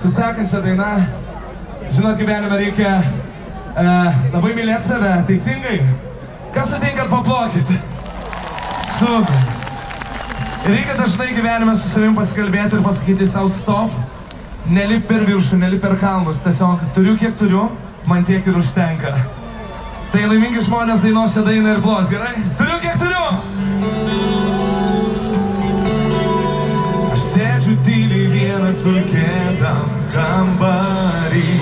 su sekančia daina. Žinot, gyvenime reikia labai mylėti save, teisingai? Kas sutinkat, paplokit? Super. Reikia dažnai gyvenime su savim pasikalbėti ir pasakyti savo stop. Nelip per viršų, nelip per kalnus. Tiesiog turiu kiek turiu, man tiek ir užtenka. Tai laimingi žmonės dainos šią dainą ir plos, gerai? Turiu kiek turiu! Aš sėdžiu tyliai vienas vilkėtam kambarį.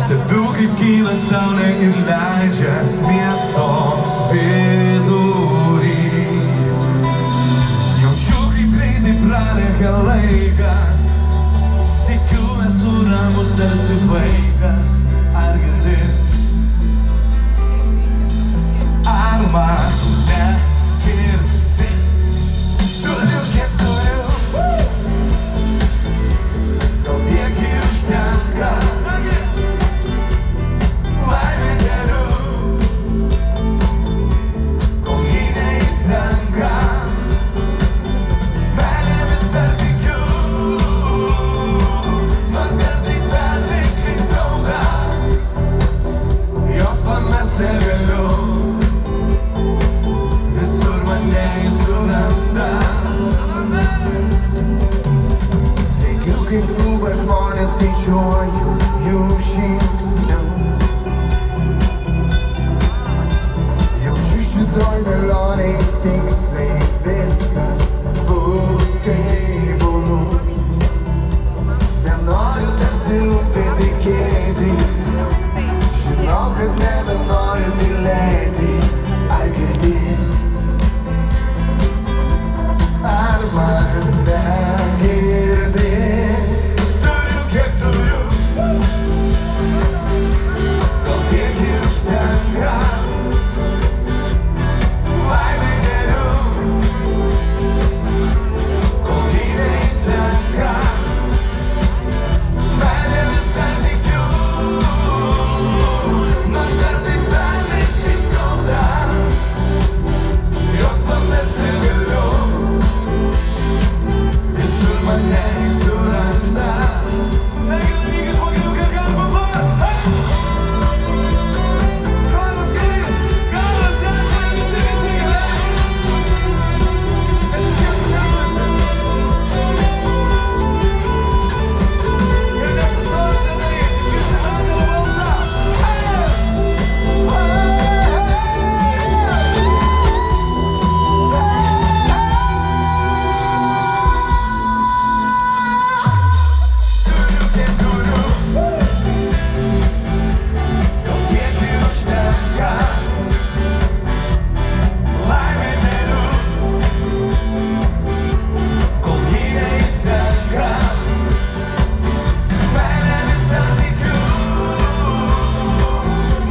Stebiu, kaip kyla saulė ir leidžias miesto vidurį. Jaučiu, kaip greitai pralėkia laikas. Tikiu, esu ramus tarsi vaikas. Ar girdi? Ar mane girdi? Turiu kiek turiu. Gal tiek ir užtenka. Laimė geriu, kol ji neįsenka. Meilė vis dar tikiu, nors kartais velniškai skauda. Jos pamest negaliu, visur mane ji suranda. Tikiu, kaip rūba žmonės skaičiuoju jų žingsnius. Jaučiu šitoj dėlionėj tiksliai viskas bus kaip bus. Nenoriu tarsi upė tikėti, žinau, kad nebenoriu tylėti. Ar girdi? Ar mane girdi? Turiu kiek turiu, gal tiek ir užtenka. Laimė geriu, kol ji neįsenka. Meilė vis dar tikiu, nors kartais velniškai skauda. Jos pamest negaliu, visur mane ji suranda. Laimingi žmogeliukai, gal paplot! Šonas kairys, galas dešinė, visi gerai. Kad visiems sekasi. Ir nesustokite daryti, išgirsit angelo balsą. Turiu kiek turiu, gal tiek ir užtenka. Laimė geriu, kol ji neįsenka. Meilė vis dar tikiu,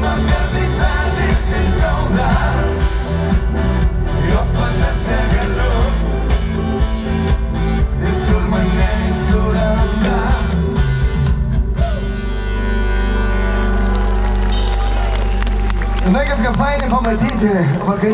nors kartais velniškai skauda. Jos pamest negaliu, visur mane ji suranda. Žinai, kad ką fainai pamatyti vakar.